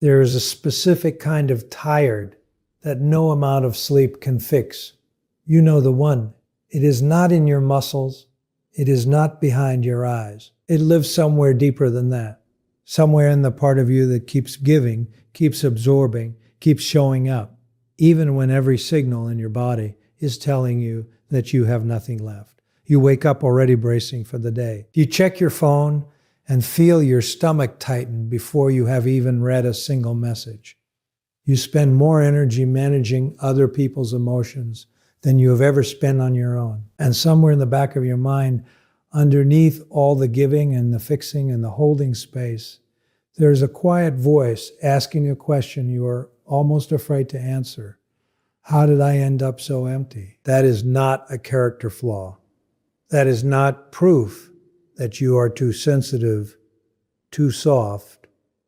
There is a specific kind of tired that no amount of sleep can fix. You know the one. It is not in your muscles. It is not behind your eyes. It lives somewhere deeper than that. Somewhere in the part of you that keeps giving, keeps absorbing, keeps showing up, even when every signal in your body is telling you that you have nothing left. You wake up already bracing for the day. You check your phone and feel your stomach tighten before you have even read a single message. You spend more energy managing other people's emotions than you have ever spent on your own. And somewhere in the back of your mind, underneath all the giving and the fixing and the holding space, there's a quiet voice asking a question you are almost afraid to answer. How did I end up so empty? That is not a character flaw. That is not proof that you are too sensitive, too soft,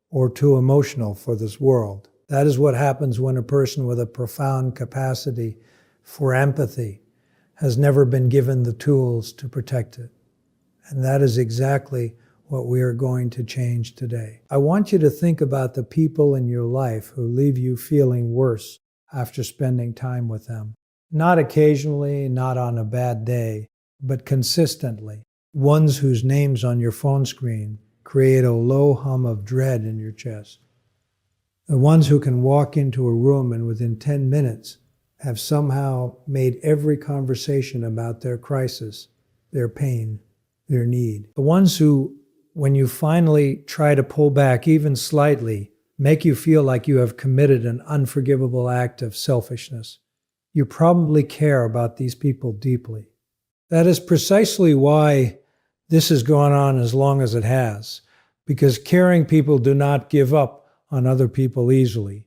or too emotional for this world. That is what happens when a person with a profound capacity for empathy has never been given the tools to protect it. And that is exactly what we are going to change today. I want you to think about the people in your life who leave you feeling worse after spending time with them. Not occasionally, not on a bad day, but consistently. Ones whose names on your phone screen create a low hum of dread in your chest. The ones who can walk into a room and within 10 minutes have somehow made every conversation about their crisis, their pain, their need. The ones who, when you finally try to pull back even slightly, make you feel like you have committed an unforgivable act of selfishness. You probably care about these people deeply. That is precisely why this has gone on as long as it has, because caring people do not give up on other people easily.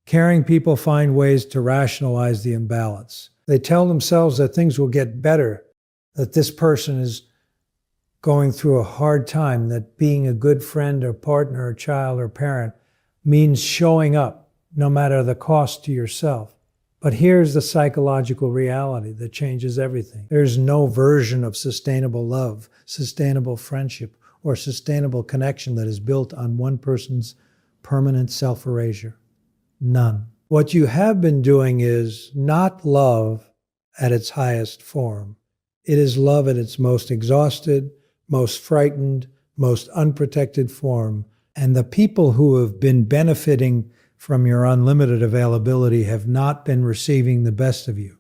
Caring people find ways to rationalize the imbalance. They tell themselves that things will get better, that this person is going through a hard time, that being a good friend or partner or child or parent means showing up, no matter the cost to yourself. But here's the psychological reality that changes everything. There's no version of sustainable love, sustainable friendship, or sustainable connection that is built on one person's permanent self-erasure. None. What you have been doing is not love at its highest form. It is love at its most exhausted, most frightened, most unprotected form. And the people who have been benefiting from your unlimited availability have not been receiving the best of you.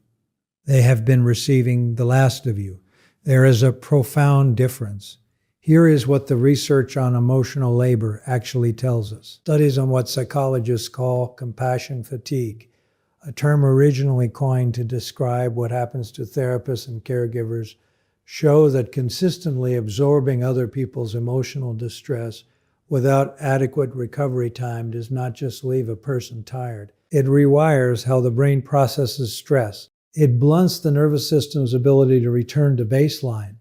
They have been receiving the last of you. There is a profound difference. Here is what the research on emotional labor actually tells us. Studies on what psychologists call compassion fatigue, a term originally coined to describe what happens to therapists and caregivers, show that consistently absorbing other people's emotional distress without adequate recovery time does not just leave a person tired. It rewires how the brain processes stress. It blunts the nervous system's ability to return to baseline.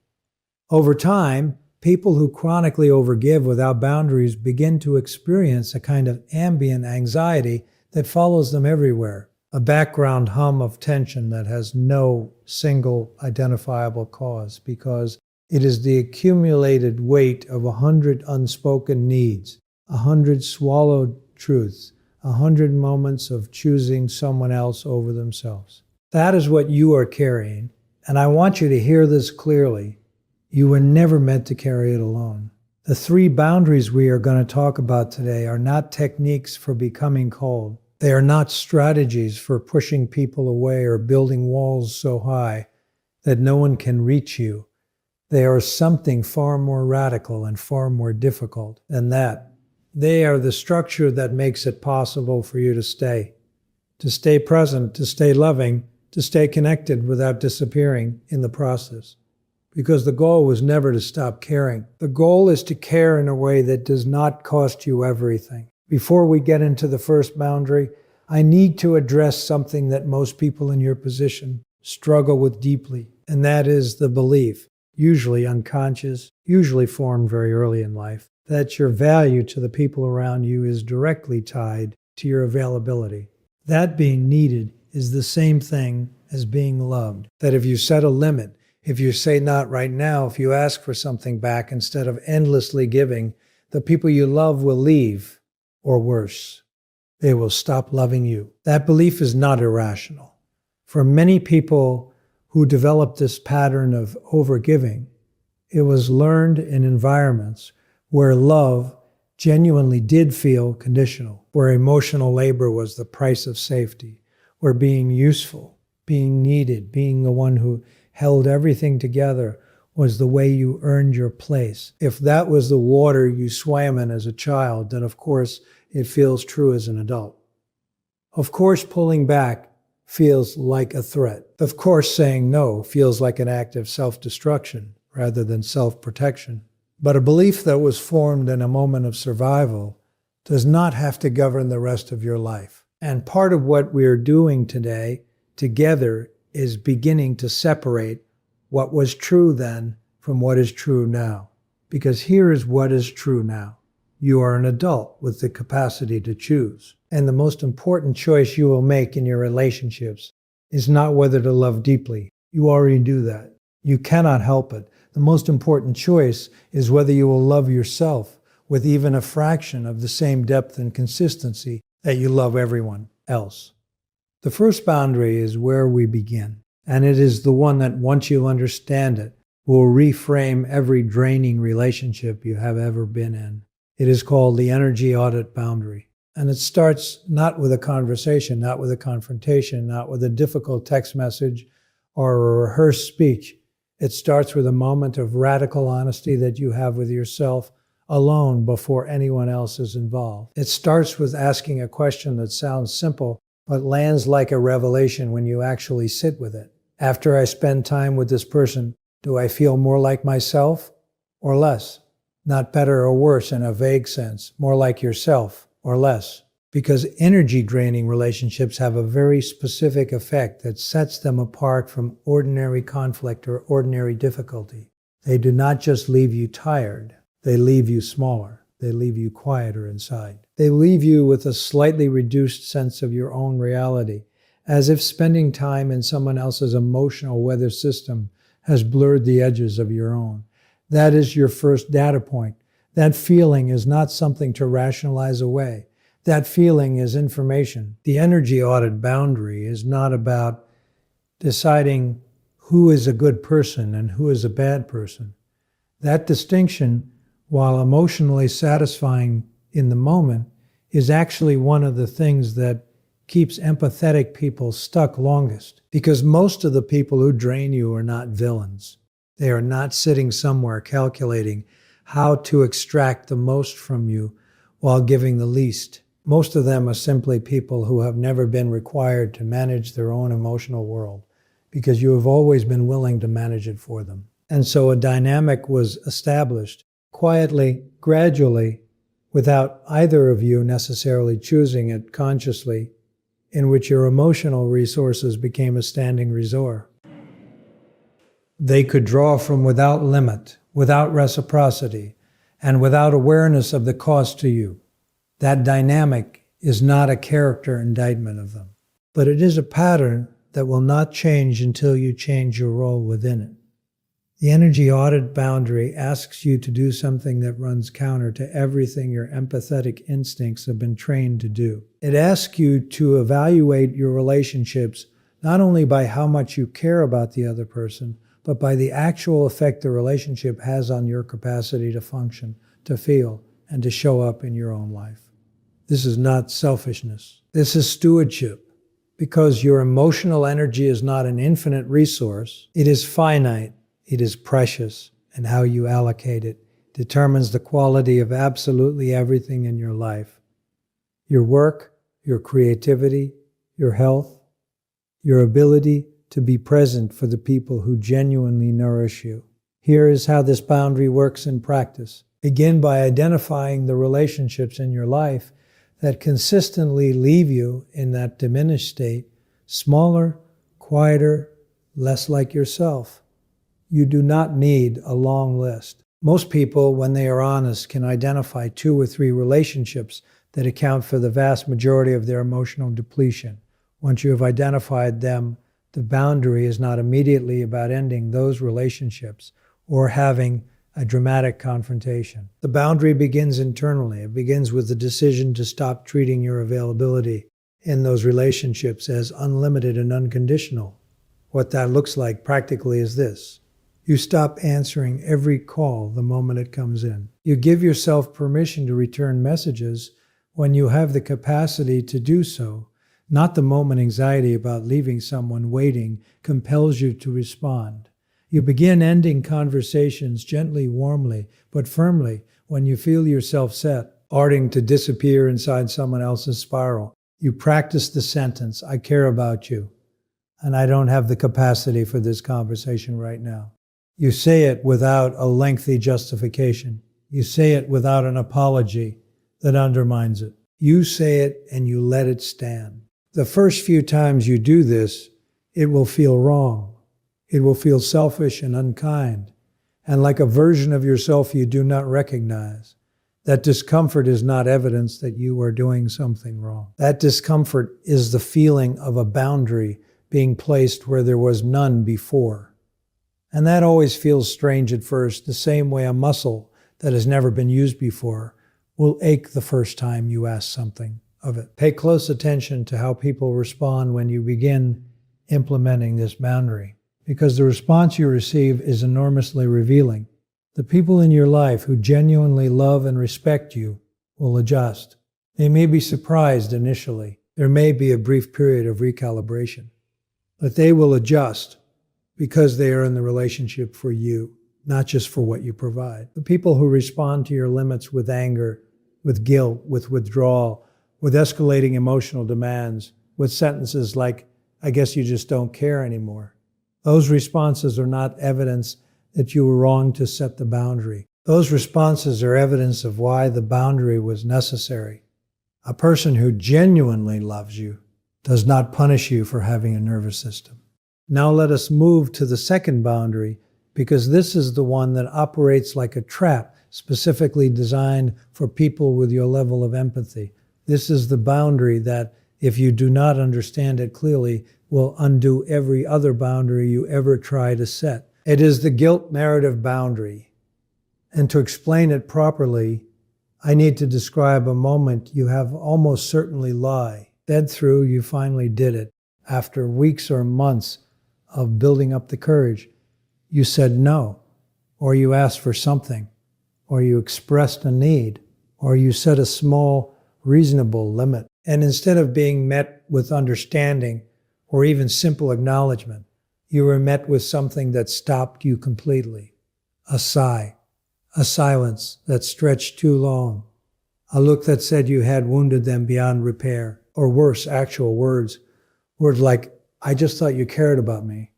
Over time, people who chronically overgive without boundaries begin to experience a kind of ambient anxiety that follows them everywhere, a background hum of tension that has no single identifiable cause, because it is the accumulated weight of 100 unspoken needs, 100 swallowed truths, 100 moments of choosing someone else over themselves. That is what you are carrying, and I want you to hear this clearly. You were never meant to carry it alone. The 3 boundaries we are going to talk about today are not techniques for becoming cold. They are not strategies for pushing people away or building walls so high that no one can reach you. They are something far more radical and far more difficult than that. They are the structure that makes it possible for you to stay present, to stay loving, to stay connected without disappearing in the process. Because the goal was never to stop caring. The goal is to care in a way that does not cost you everything. Before we get into the first boundary, I need to address something that most people in your position struggle with deeply, and that is the belief, usually unconscious, usually formed very early in life, that your value to the people around you is directly tied to your availability. That being needed is the same thing as being loved. That if you set a limit, if you say not right now, if you ask for something back instead of endlessly giving, the people you love will leave, or worse, they will stop loving you. That belief is not irrational. For many people who developed this pattern of overgiving, it was learned in environments where love genuinely did feel conditional, where emotional labor was the price of safety, where being useful, being needed, being the one who held everything together was the way you earned your place. If that was the water you swam in as a child, then of course it feels true as an adult. Of course, pulling back feels like a threat. Of course, saying no feels like an act of self-destruction rather than self-protection. But a belief that was formed in a moment of survival does not have to govern the rest of your life. And part of what we're doing today together is beginning to separate what was true then from what is true now. Because here is what is true now. You are an adult with the capacity to choose. And the most important choice you will make in your relationships is not whether to love deeply. You already do that. You cannot help it. The most important choice is whether you will love yourself with even a fraction of the same depth and consistency that you love everyone else. The first boundary is where we begin, and it is the one that, once you understand it, will reframe every draining relationship you have ever been in. It is called the energy audit boundary. And it starts not with a conversation, not with a confrontation, not with a difficult text message or a rehearsed speech. It starts with a moment of radical honesty that you have with yourself alone before anyone else is involved. It starts with asking a question that sounds simple, but lands like a revelation when you actually sit with it. After I spend time with this person, do I feel more like myself or less? Not better or worse in a vague sense, more like yourself or less. Because energy-draining relationships have a very specific effect that sets them apart from ordinary conflict or ordinary difficulty. They do not just leave you tired, they leave you smaller. They leave you quieter inside. They leave you with a slightly reduced sense of your own reality, as if spending time in someone else's emotional weather system has blurred the edges of your own. That is your first data point. That feeling is not something to rationalize away. That feeling is information. The energy audit boundary is not about deciding who is a good person and who is a bad person. That distinction, while emotionally satisfying in the moment, is actually one of the things that keeps empathetic people stuck longest. Because most of the people who drain you are not villains. They are not sitting somewhere calculating how to extract the most from you while giving the least. Most of them are simply people who have never been required to manage their own emotional world because you have always been willing to manage it for them. And so a dynamic was established quietly, gradually, without either of you necessarily choosing it consciously, in which your emotional resources became a standing reserve. They could draw from without limit, without reciprocity, and without awareness of the cost to you. That dynamic is not a character indictment of them, but it is a pattern that will not change until you change your role within it. The energy audit boundary asks you to do something that runs counter to everything your empathetic instincts have been trained to do. It asks you to evaluate your relationships not only by how much you care about the other person, but by the actual effect the relationship has on your capacity to function, to feel, and to show up in your own life. This is not selfishness. This is stewardship. Because your emotional energy is not an infinite resource, it is finite, it is precious, and how you allocate it determines the quality of absolutely everything in your life. Your work, your creativity, your health, your ability to be present for the people who genuinely nourish you. Here is how this boundary works in practice. Begin by identifying the relationships in your life that consistently leave you in that diminished state, smaller, quieter, less like yourself. You do not need a long list. Most people, when they are honest, can identify 2 or 3 relationships that account for the vast majority of their emotional depletion. Once you have identified them, the boundary is not immediately about ending those relationships or having a dramatic confrontation. The boundary begins internally. It begins with the decision to stop treating your availability in those relationships as unlimited and unconditional. What that looks like practically is this. You stop answering every call the moment it comes in. You give yourself permission to return messages when you have the capacity to do so, not the moment anxiety about leaving someone waiting compels you to respond. You begin ending conversations gently, warmly, but firmly when you feel yourself starting to disappear inside someone else's spiral. You practice the sentence, I care about you, and I don't have the capacity for this conversation right now. You say it without a lengthy justification. You say it without an apology that undermines it. You say it and you let it stand. The first few times you do this, it will feel wrong. It will feel selfish and unkind, and like a version of yourself you do not recognize. That discomfort is not evidence that you are doing something wrong. That discomfort is the feeling of a boundary being placed where there was none before. And that always feels strange at first, the same way a muscle that has never been used before will ache the first time you ask something of it. Pay close attention to how people respond when you begin implementing this boundary, because the response you receive is enormously revealing. The people in your life who genuinely love and respect you will adjust. They may be surprised initially. There may be a brief period of recalibration, but they will adjust because they are in the relationship for you, not just for what you provide. The people who respond to your limits with anger, with guilt, with withdrawal, with escalating emotional demands, with sentences like, I guess you just don't care anymore. Those responses are not evidence that you were wrong to set the boundary. Those responses are evidence of why the boundary was necessary. A person who genuinely loves you does not punish you for having a nervous system. Now let us move to the second boundary, because this is the one that operates like a trap, specifically designed for people with your level of empathy. This is the boundary that, if you do not understand it clearly, will undo every other boundary you ever try to set. It is the guilt narrative boundary. And to explain it properly, I need to describe a moment you have almost certainly lied through. You finally did it. After weeks or months of building up the courage, you said no, or you asked for something, or you expressed a need, or you set a small, reasonable limit. And instead of being met with understanding or even simple acknowledgement, you were met with something that stopped you completely. A sigh, a silence that stretched too long, a look that said you had wounded them beyond repair, or worse, actual words like, I just thought you cared about me,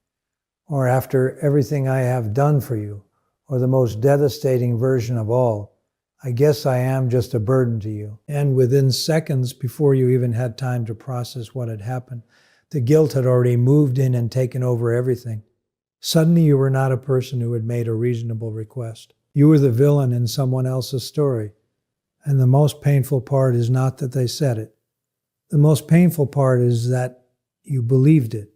or after everything I have done for you, or the most devastating version of all, I guess I am just a burden to you. And within seconds, before you even had time to process what had happened, the guilt had already moved in and taken over everything. Suddenly you were not a person who had made a reasonable request. You were the villain in someone else's story. And the most painful part is not that they said it. The most painful part is that you believed it.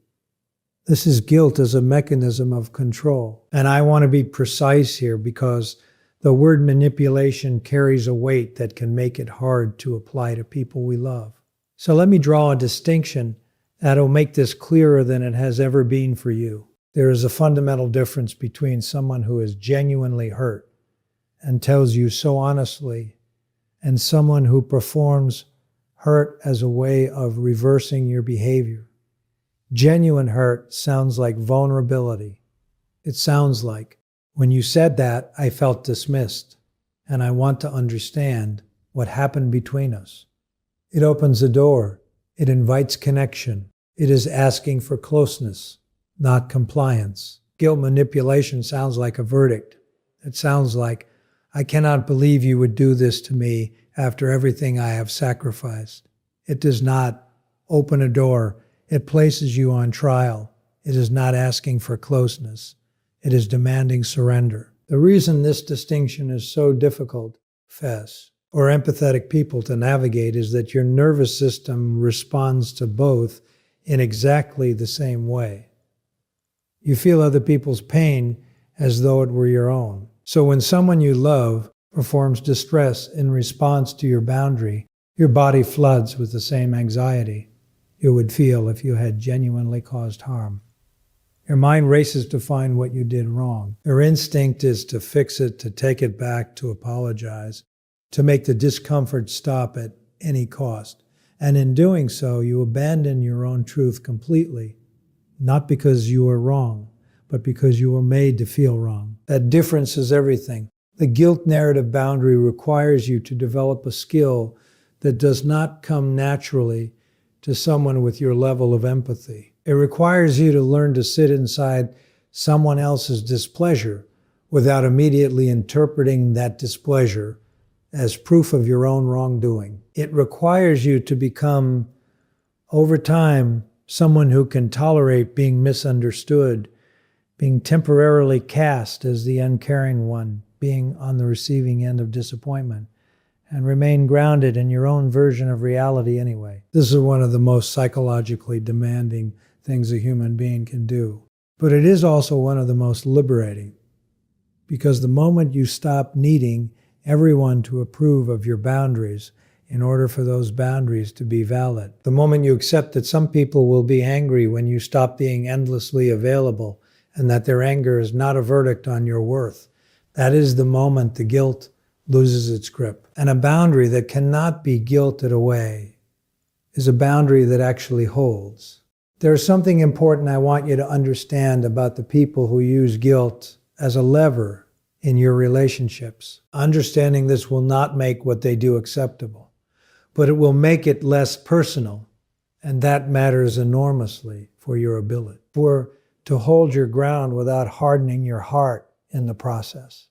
This is guilt as a mechanism of control. And I want to be precise here because the word manipulation carries a weight that can make it hard to apply to people we love. So let me draw a distinction that'll make this clearer than it has ever been for you. There is a fundamental difference between someone who is genuinely hurt and tells you so honestly, and someone who performs hurt as a way of reversing your behavior. Genuine hurt sounds like vulnerability. It sounds like, when you said that, I felt dismissed, and I want to understand what happened between us. It opens a door. It invites connection. It is asking for closeness, not compliance. Guilt manipulation sounds like a verdict. It sounds like, I cannot believe you would do this to me after everything I have sacrificed. It does not open a door. It places you on trial. It is not asking for closeness. It is demanding surrender. The reason this distinction is so difficult, or empathetic people to navigate is that your nervous system responds to both in exactly the same way. You feel other people's pain as though it were your own. So when someone you love performs distress in response to your boundary, your body floods with the same anxiety you would feel if you had genuinely caused harm. Your mind races to find what you did wrong. Your instinct is to fix it, to take it back, to apologize, to make the discomfort stop at any cost. And in doing so, you abandon your own truth completely, not because you are wrong, but because you were made to feel wrong. That difference is everything. The guilt narrative boundary requires you to develop a skill that does not come naturally to someone with your level of empathy. It requires you to learn to sit inside someone else's displeasure without immediately interpreting that displeasure as proof of your own wrongdoing. It requires you to become, over time, someone who can tolerate being misunderstood, being temporarily cast as the uncaring one, being on the receiving end of disappointment, and remain grounded in your own version of reality anyway. This is one of the most psychologically demanding things a human being can do. But it is also one of the most liberating, because the moment you stop needing everyone to approve of your boundaries in order for those boundaries to be valid, the moment you accept that some people will be angry when you stop being endlessly available and that their anger is not a verdict on your worth, that is the moment the guilt loses its grip. And a boundary that cannot be guilted away is a boundary that actually holds. There's something important I want you to understand about the people who use guilt as a lever in your relationships. Understanding this will not make what they do acceptable, but it will make it less personal, and that matters enormously for your ability. To hold your ground without hardening your heart in the process.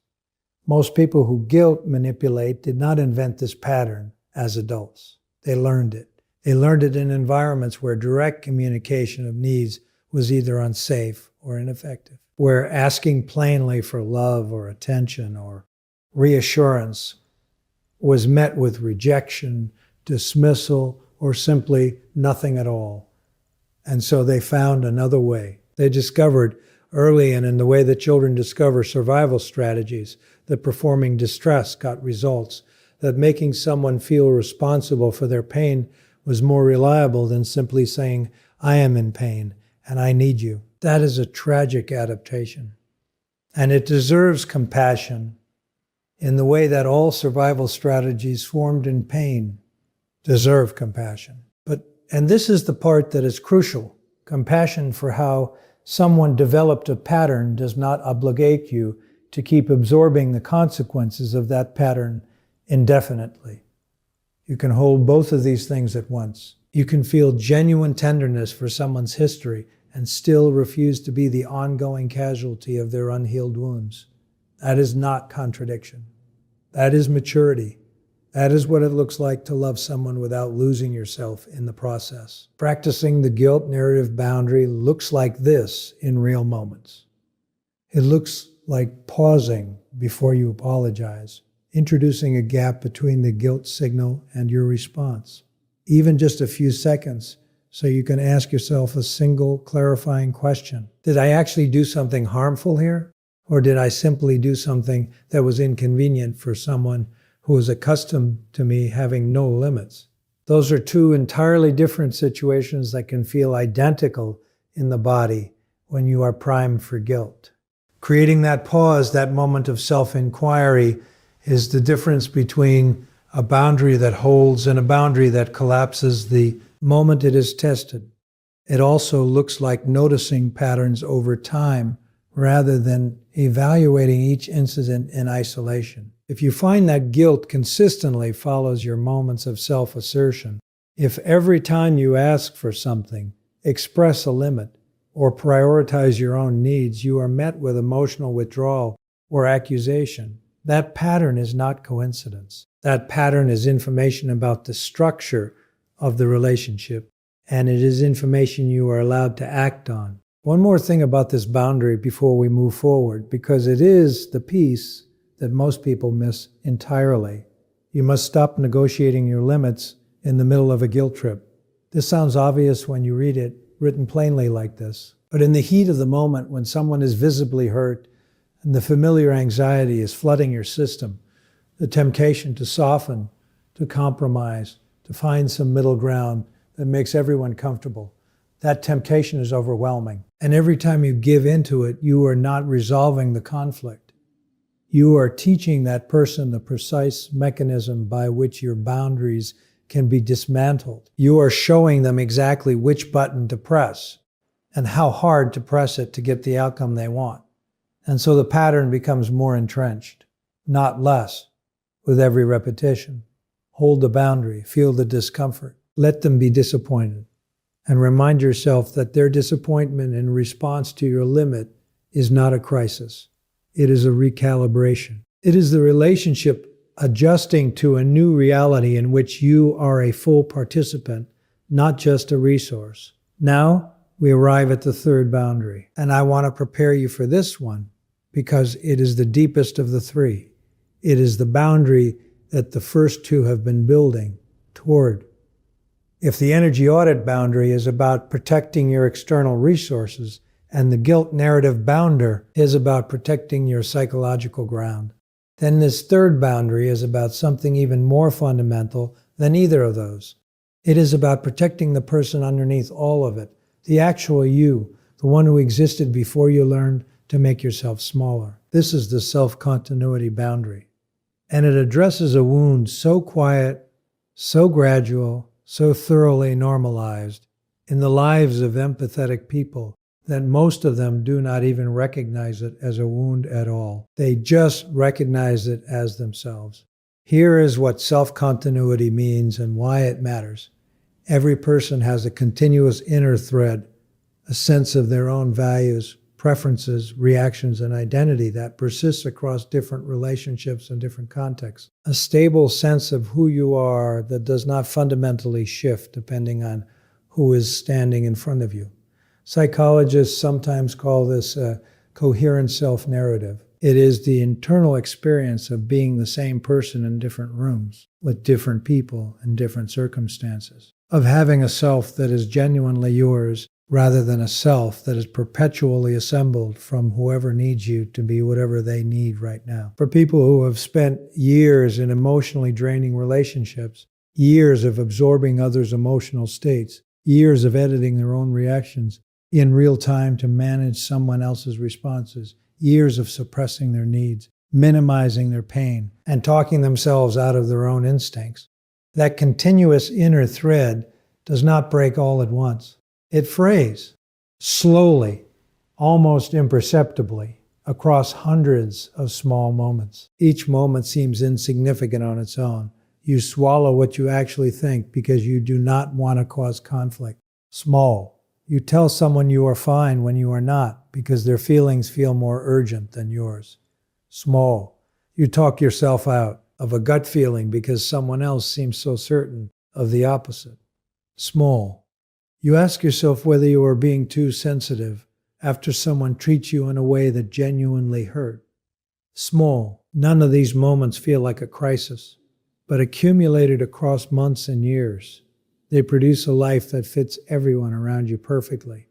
Most people who guilt manipulate did not invent this pattern as adults. They learned it. They learned it in environments where direct communication of needs was either unsafe or ineffective, where asking plainly for love or attention or reassurance was met with rejection, dismissal, or simply nothing at all. And so they found another way. They discovered early and in the way that children discover survival strategies, that performing distress got results, that making someone feel responsible for their pain was more reliable than simply saying, I am in pain and I need you. That is a tragic adaptation. And it deserves compassion in the way that all survival strategies formed in pain deserve compassion. And this is the part that is crucial. Compassion for how someone developed a pattern does not obligate you to keep absorbing the consequences of that pattern indefinitely. You can hold both of these things at once. You can feel genuine tenderness for someone's history and still refuse to be the ongoing casualty of their unhealed wounds. That is not contradiction. That is maturity. That is what it looks like to love someone without losing yourself in the process. Practicing the guilt narrative boundary looks like this in real moments. It looks like pausing before you apologize, introducing a gap between the guilt signal and your response, even just a few seconds, so you can ask yourself a single clarifying question. Did I actually do something harmful here? Or did I simply do something that was inconvenient for someone who is accustomed to me having no limits? Those are two entirely different situations that can feel identical in the body when you are primed for guilt. Creating that pause, that moment of self-inquiry, is the difference between a boundary that holds and a boundary that collapses the moment it is tested. It also looks like noticing patterns over time rather than evaluating each incident in isolation. If you find that guilt consistently follows your moments of self-assertion, if every time you ask for something, express a limit, or prioritize your own needs, you are met with emotional withdrawal or accusation, that pattern is not coincidence. That pattern is information about the structure of the relationship, and it is information you are allowed to act on. One more thing about this boundary before we move forward, because it is the piece that most people miss entirely. You must stop negotiating your limits in the middle of a guilt trip. This sounds obvious when you read it written plainly like this, but in the heat of the moment when someone is visibly hurt and the familiar anxiety is flooding your system. The temptation to soften, to compromise, to find some middle ground that makes everyone comfortable. That temptation is overwhelming. And every time you give into it, you are not resolving the conflict. You are teaching that person the precise mechanism by which your boundaries can be dismantled. You are showing them exactly which button to press and how hard to press it to get the outcome they want. And so the pattern becomes more entrenched, not less, with every repetition. Hold the boundary, feel the discomfort, let them be disappointed, and remind yourself that their disappointment in response to your limit is not a crisis. It is a recalibration. It is the relationship adjusting to a new reality in which you are a full participant, not just a resource. Now, we arrive at the third boundary, and I want to prepare you for this one because it is the deepest of the three. It is the boundary that the first two have been building toward. If the energy audit boundary is about protecting your external resources, and the guilt narrative bounder is about protecting your psychological ground, then this third boundary is about something even more fundamental than either of those. It is about protecting the person underneath all of it, the actual you, the one who existed before you learned to make yourself smaller. This is the self-continuity boundary. And it addresses a wound so quiet, so gradual, so thoroughly normalized in the lives of empathetic people that most of them do not even recognize it as a wound at all. They just recognize it as themselves. Here is what self-continuity means and why it matters. Every person has a continuous inner thread, a sense of their own values, preferences, reactions, and identity that persists across different relationships and different contexts. A stable sense of who you are that does not fundamentally shift depending on who is standing in front of you. Psychologists sometimes call this a coherent self-narrative. It is the internal experience of being the same person in different rooms, with different people and different circumstances, of having a self that is genuinely yours rather than a self that is perpetually assembled from whoever needs you to be whatever they need right now. For people who have spent years in emotionally draining relationships, years of absorbing others' emotional states, years of editing their own reactions in real time to manage someone else's responses, years of suppressing their needs, minimizing their pain, and talking themselves out of their own instincts. That continuous inner thread does not break all at once. It frays slowly, almost imperceptibly, across hundreds of small moments. Each moment seems insignificant on its own. You swallow what you actually think because you do not want to cause conflict. Small. You tell someone you are fine when you are not because their feelings feel more urgent than yours. Small. You talk yourself out of a gut feeling because someone else seems so certain of the opposite. Small. You ask yourself whether you are being too sensitive after someone treats you in a way that genuinely hurt. Small. None of these moments feel like a crisis, but accumulated across months and years, they produce a life that fits everyone around you perfectly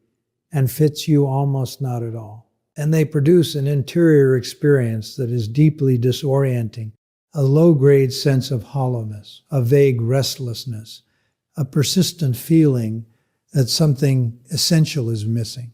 and fits you almost not at all. And they produce an interior experience that is deeply disorienting, a low-grade sense of hollowness, a vague restlessness, a persistent feeling that something essential is missing,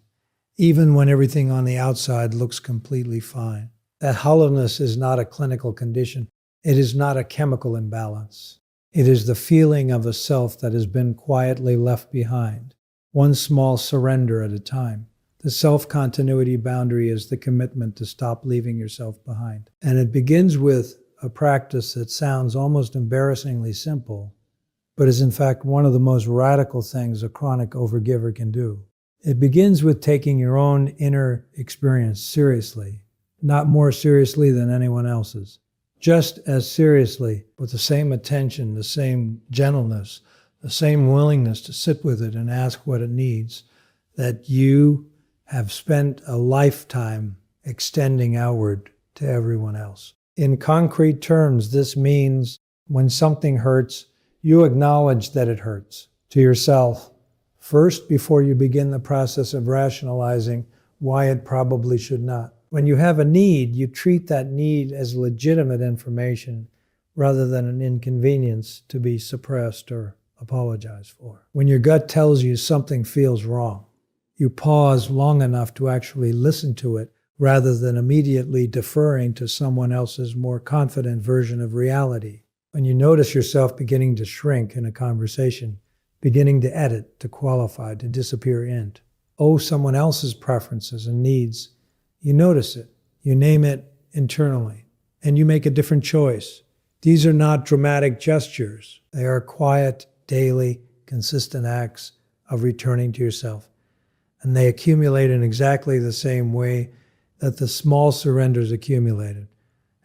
even when everything on the outside looks completely fine. That hollowness is not a clinical condition. It is not a chemical imbalance. It is the feeling of a self that has been quietly left behind, one small surrender at a time. The self-continuity boundary is the commitment to stop leaving yourself behind. And it begins with a practice that sounds almost embarrassingly simple, but is in fact one of the most radical things a chronic overgiver can do. It begins with taking your own inner experience seriously, not more seriously than anyone else's. Just as seriously, with the same attention, the same gentleness, the same willingness to sit with it and ask what it needs, that you have spent a lifetime extending outward to everyone else. In concrete terms, this means when something hurts, you acknowledge that it hurts to yourself first before you begin the process of rationalizing why it probably should not. When you have a need, you treat that need as legitimate information rather than an inconvenience to be suppressed or apologized for. When your gut tells you something feels wrong, you pause long enough to actually listen to it rather than immediately deferring to someone else's more confident version of reality. When you notice yourself beginning to shrink in a conversation, beginning to edit, to qualify, to disappear into, someone else's preferences and needs, you notice it, you name it internally, and you make a different choice. These are not dramatic gestures. They are quiet, daily, consistent acts of returning to yourself. And they accumulate in exactly the same way that the small surrenders accumulated,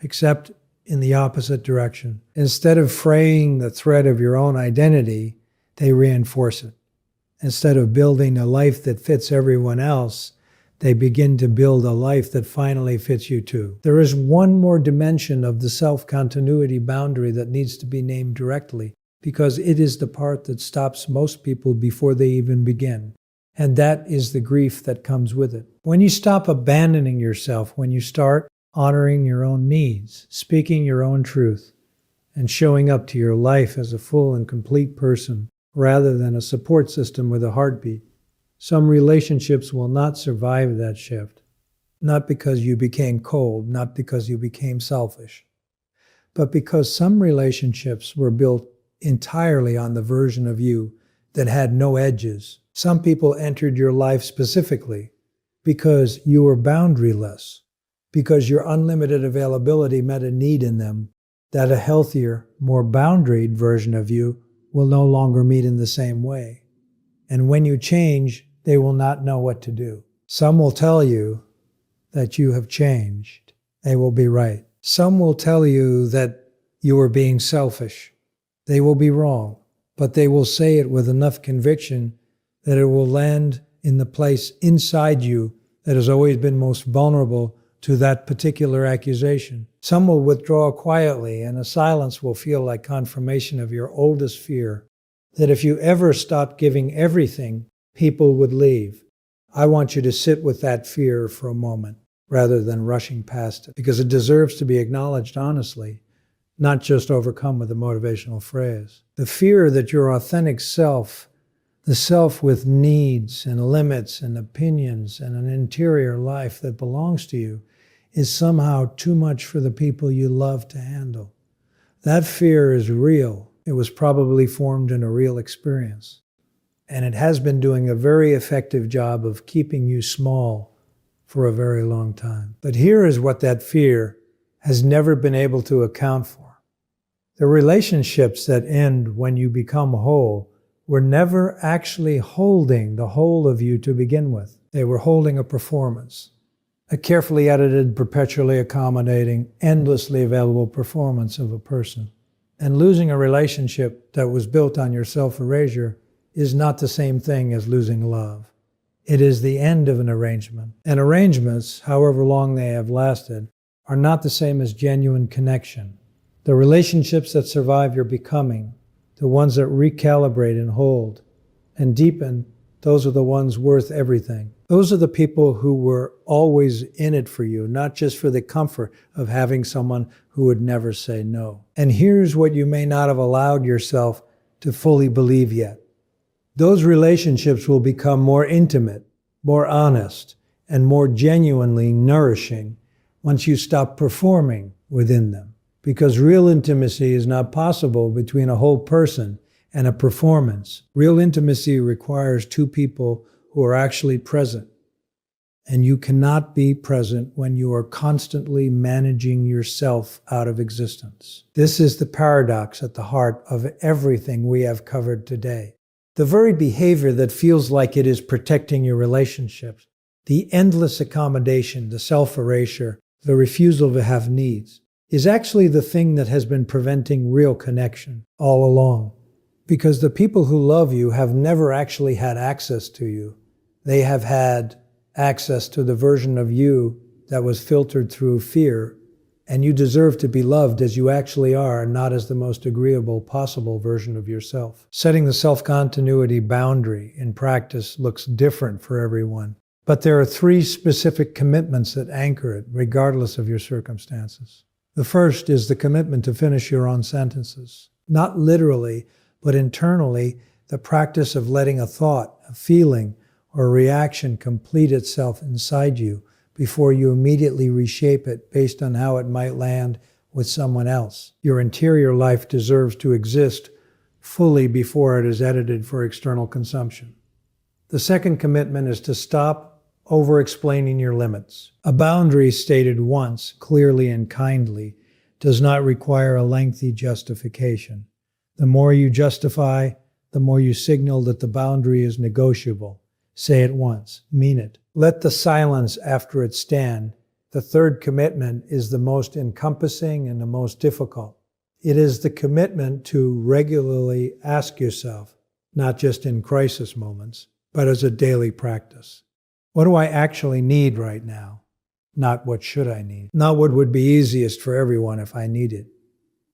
except in the opposite direction. Instead of fraying the thread of your own identity, they reinforce it. Instead of building a life that fits everyone else, they begin to build a life that finally fits you too. There is one more dimension of the self-continuity boundary that needs to be named directly, because it is the part that stops most people before they even begin. And that is the grief that comes with it. When you stop abandoning yourself, when you start honoring your own needs, speaking your own truth, and showing up to your life as a full and complete person, rather than a support system with a heartbeat, some relationships will not survive that shift. Not because you became cold, not because you became selfish, but because some relationships were built entirely on the version of you that had no edges. Some people entered your life specifically because you were boundaryless, because your unlimited availability met a need in them that a healthier, more boundaried version of you will no longer meet in the same way. And when you change, they will not know what to do. Some will tell you that you have changed. They will be right. Some will tell you that you are being selfish. They will be wrong, but they will say it with enough conviction that it will land in the place inside you that has always been most vulnerable to that particular accusation. Some will withdraw quietly, and a silence will feel like confirmation of your oldest fear, that if you ever stopped giving everything, people would leave. I want you to sit with that fear for a moment, rather than rushing past it, because it deserves to be acknowledged honestly, not just overcome with a motivational phrase. The fear that your authentic self, the self with needs and limits and opinions and an interior life that belongs to you, is somehow too much for the people you love to handle. That fear is real. It was probably formed in a real experience. And it has been doing a very effective job of keeping you small for a very long time. But here is what that fear has never been able to account for. The relationships that end when you become whole were never actually holding the whole of you to begin with. They were holding a performance, a carefully edited, perpetually accommodating, endlessly available performance of a person. And losing a relationship that was built on your self-erasure is not the same thing as losing love. It is the end of an arrangement. And arrangements, however long they have lasted, are not the same as genuine connection. The relationships that survive your becoming, the ones that recalibrate and hold and deepen, those are the ones worth everything. Those are the people who were always in it for you, not just for the comfort of having someone who would never say no. And here's what you may not have allowed yourself to fully believe yet. Those relationships will become more intimate, more honest, and more genuinely nourishing once you stop performing within them. Because real intimacy is not possible between a whole person and a performance. Real intimacy requires two people who are actually present. And you cannot be present when you are constantly managing yourself out of existence. This is the paradox at the heart of everything we have covered today. The very behavior that feels like it is protecting your relationships, the endless accommodation, the self-erasure, the refusal to have needs, is actually the thing that has been preventing real connection all along. Because the people who love you have never actually had access to you. They have had access to the version of you that was filtered through fear, and you deserve to be loved as you actually are, not as the most agreeable possible version of yourself. Setting the self-continuity boundary in practice looks different for everyone. But there are three specific commitments that anchor it, regardless of your circumstances. The first is the commitment to finish your own sentences. Not literally, but internally, the practice of letting a thought, a feeling, or a reaction complete itself inside you before you immediately reshape it based on how it might land with someone else. Your interior life deserves to exist fully before it is edited for external consumption. The second commitment is to stop over-explaining your limits. A boundary stated once, clearly and kindly, does not require a lengthy justification. The more you justify, the more you signal that the boundary is negotiable. Say it once, mean it. Let the silence after it stand. The third commitment is the most encompassing and the most difficult. It is the commitment to regularly ask yourself, not just in crisis moments, but as a daily practice. What do I actually need right now? Not what should I need? Not what would be easiest for everyone if I need it.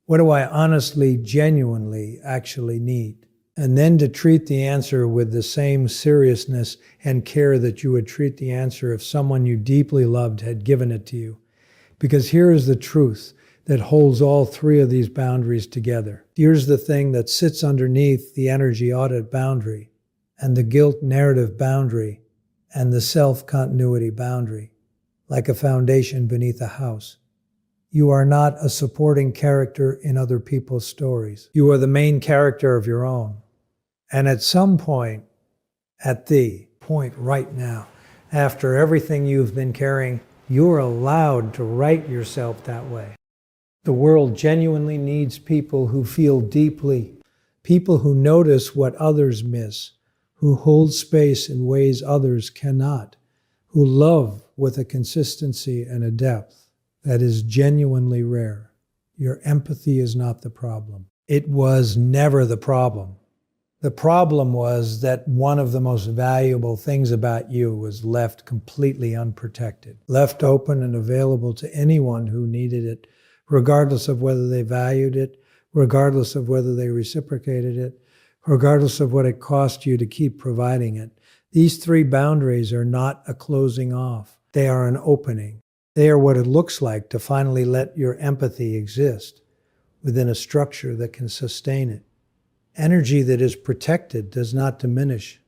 What do I honestly, genuinely, actually need? And then to treat the answer with the same seriousness and care that you would treat the answer if someone you deeply loved had given it to you. Because here is the truth that holds all three of these boundaries together. Here's the thing that sits underneath the energy audit boundary, and the guilt narrative boundary, and the self-continuity boundary, like a foundation beneath a house. You are not a supporting character in other people's stories. You are the main character of your own. And at some point, at the point right now, after everything you've been carrying, you're allowed to write yourself that way. The world genuinely needs people who feel deeply, people who notice what others miss, who hold space in ways others cannot, who love with a consistency and a depth that is genuinely rare. Your empathy is not the problem. It was never the problem. The problem was that one of the most valuable things about you was left completely unprotected, left open and available to anyone who needed it, regardless of whether they valued it, regardless of whether they reciprocated it, regardless of what it cost you to keep providing it. These three boundaries are not a closing off. They are an opening. They are what it looks like to finally let your empathy exist within a structure that can sustain it. Energy that is protected does not diminish.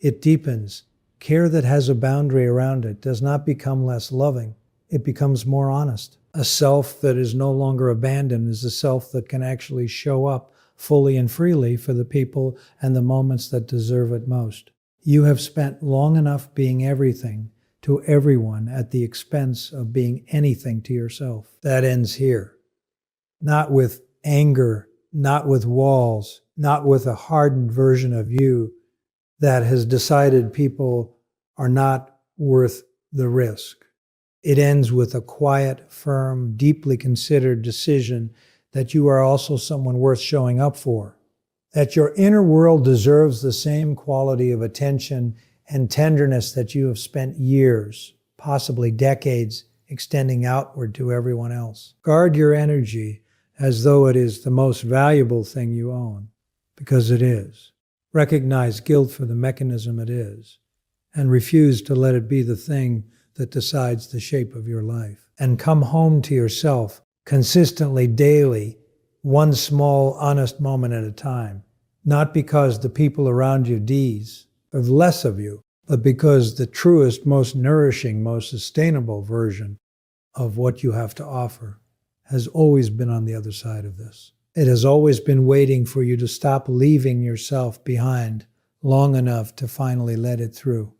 It deepens. Care that has a boundary around it does not become less loving. It becomes more honest. A self that is no longer abandoned is a self that can actually show up fully and freely for the people and the moments that deserve it most. You have spent long enough being everything to everyone at the expense of being anything to yourself. That ends here. Not with anger, not with walls, not with a hardened version of you that has decided people are not worth the risk. It ends with a quiet, firm, deeply considered decision that you are also someone worth showing up for, that your inner world deserves the same quality of attention and tenderness that you have spent years, possibly decades, extending outward to everyone else. Guard your energy as though it is the most valuable thing you own, because it is. Recognize guilt for the mechanism it is, and refuse to let it be the thing that decides the shape of your life. And come home to yourself consistently, daily, one small, honest moment at a time. Not because the people around you have less of you, but because the truest, most nourishing, most sustainable version of what you have to offer has always been on the other side of this. It has always been waiting for you to stop leaving yourself behind long enough to finally let it through.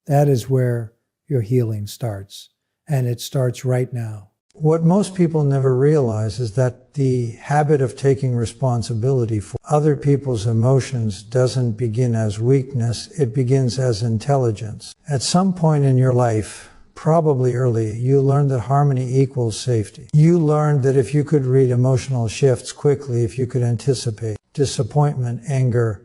That is where your healing starts, and it starts right now. What most people never realize is that the habit of taking responsibility for other people's emotions doesn't begin as weakness, it begins as intelligence. At some point in your life, probably early, you learned that harmony equals safety. You learned that if you could read emotional shifts quickly, if you could anticipate disappointment, anger,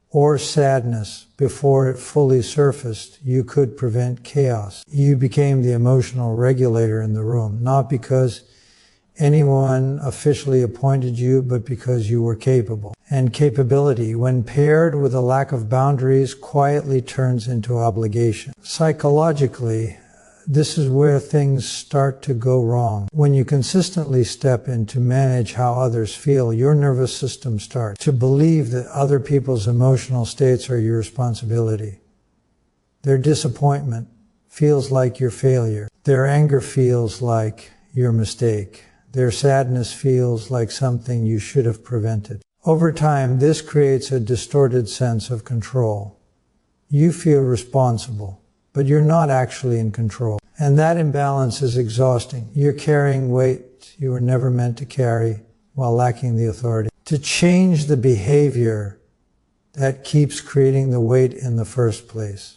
or sadness before it fully surfaced, you could prevent chaos. You became the emotional regulator in the room, not because anyone officially appointed you, but because you were capable. And capability, when paired with a lack of boundaries, quietly turns into obligation. Psychologically, this is where things start to go wrong. When you consistently step in to manage how others feel, your nervous system starts to believe that other people's emotional states are your responsibility. Their disappointment feels like your failure. Their anger feels like your mistake. Their sadness feels like something you should have prevented. Over time, this creates a distorted sense of control. You feel responsible, but you're not actually in control. And that imbalance is exhausting. You're carrying weight you were never meant to carry while lacking the authority. To change the behavior that keeps creating the weight in the first place.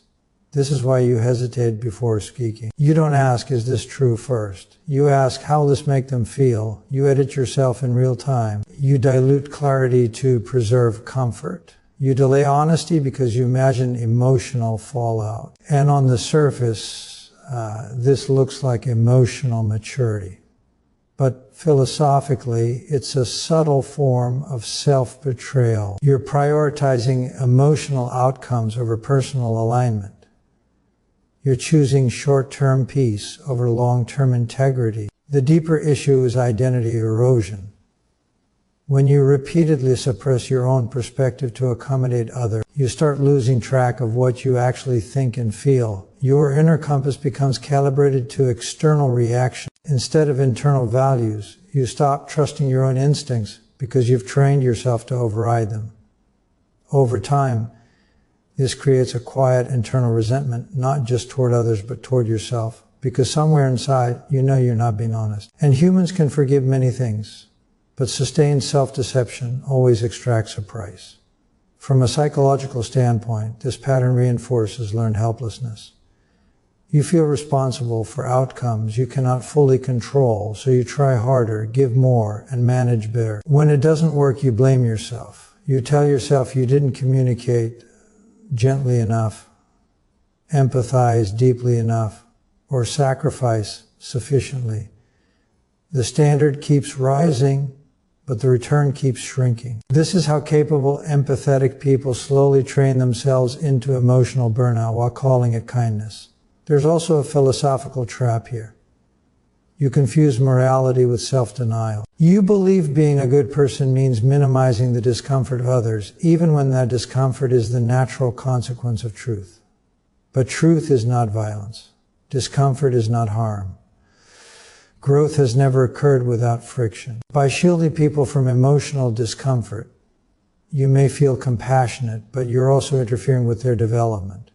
This is why you hesitate before speaking. You don't ask, is this true first? You ask, how will this make them feel? You edit yourself in real time. You dilute clarity to preserve comfort. You delay honesty because you imagine emotional fallout. And on the surface, this looks like emotional maturity. But philosophically, it's a subtle form of self-betrayal. You're prioritizing emotional outcomes over personal alignment. You're choosing short-term peace over long-term integrity. The deeper issue is identity erosion. When you repeatedly suppress your own perspective to accommodate others, you start losing track of what you actually think and feel. Your inner compass becomes calibrated to external reaction instead of internal values. You stop trusting your own instincts because you've trained yourself to override them. Over time, this creates a quiet internal resentment, not just toward others, but toward yourself, because somewhere inside, you know you're not being honest. And humans can forgive many things, but sustained self-deception always extracts a price. From a psychological standpoint, this pattern reinforces learned helplessness. You feel responsible for outcomes you cannot fully control, so you try harder, give more, and manage better. When it doesn't work, you blame yourself. You tell yourself you didn't communicate gently enough, empathize deeply enough, or sacrifice sufficiently. The standard keeps rising, but the return keeps shrinking. This is how capable, empathetic people slowly train themselves into emotional burnout while calling it kindness. There's also a philosophical trap here. You confuse morality with self-denial. You believe being a good person means minimizing the discomfort of others, even when that discomfort is the natural consequence of truth. But truth is not violence. Discomfort is not harm. Growth has never occurred without friction. By shielding people from emotional discomfort, you may feel compassionate, but you're also interfering with their development.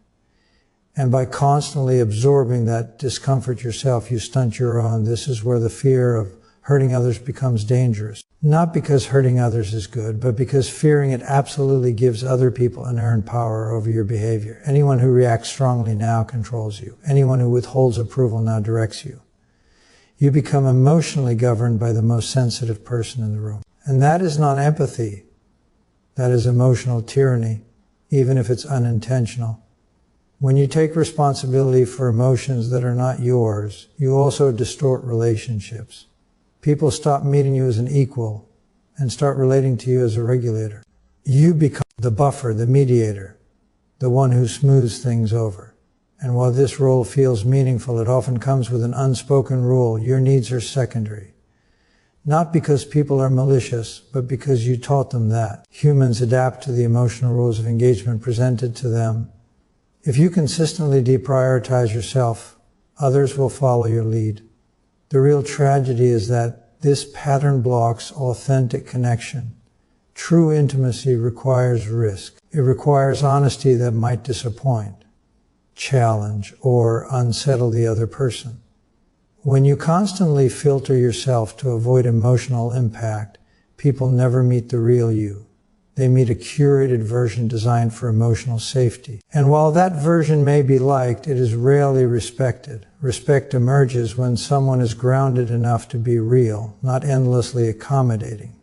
And by constantly absorbing that discomfort yourself, you stunt your own. This is where the fear of hurting others becomes dangerous. Not because hurting others is good, but because fearing it absolutely gives other people inherent power over your behavior. Anyone who reacts strongly now controls you. Anyone who withholds approval now directs you. You become emotionally governed by the most sensitive person in the room. And that is not empathy. That is emotional tyranny, even if it's unintentional. When you take responsibility for emotions that are not yours, you also distort relationships. People stop meeting you as an equal and start relating to you as a regulator. You become the buffer, the mediator, the one who smooths things over. And while this role feels meaningful, it often comes with an unspoken rule. Your needs are secondary. Not because people are malicious, but because you taught them that. Humans adapt to the emotional rules of engagement presented to them. If you consistently deprioritize yourself, others will follow your lead. The real tragedy is that this pattern blocks authentic connection. True intimacy requires risk. It requires honesty that might disappoint, challenge, or unsettle the other person. When you constantly filter yourself to avoid emotional impact, people never meet the real you. They meet a curated version designed for emotional safety. And while that version may be liked, it is rarely respected. Respect emerges when someone is grounded enough to be real, not endlessly accommodating.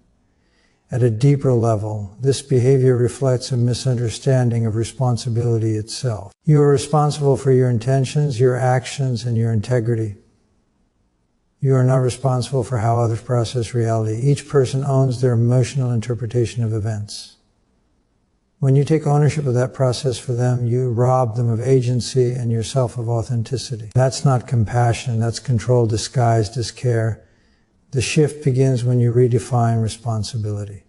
At a deeper level, this behavior reflects a misunderstanding of responsibility itself. You are responsible for your intentions, your actions, and your integrity. You are not responsible for how others process reality. Each person owns their emotional interpretation of events. When you take ownership of that process for them, you rob them of agency and yourself of authenticity. That's not compassion, that's control disguised as care. The shift begins when you redefine responsibility.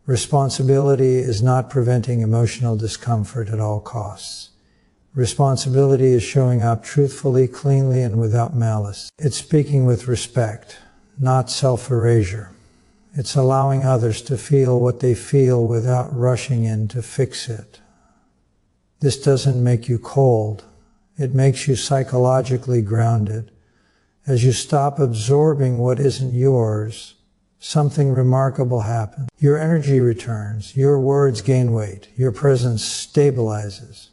Responsibility is not preventing emotional discomfort at all costs. Responsibility is showing up truthfully, cleanly, and without malice. It's speaking with respect, not self-erasure. It's allowing others to feel what they feel without rushing in to fix it. This doesn't make you cold. It makes you psychologically grounded. As you stop absorbing what isn't yours, something remarkable happens. Your energy returns. Your words gain weight. Your presence stabilizes.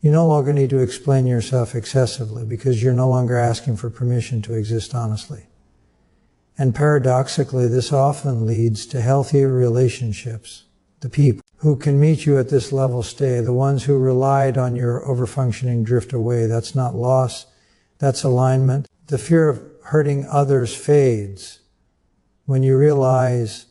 You no longer need to explain yourself excessively because you're no longer asking for permission to exist honestly. And paradoxically, this often leads to healthier relationships. The people who can meet you at this level stay. The ones who relied on your overfunctioning drift away. That's not loss, that's alignment. The fear of hurting others fades when you realize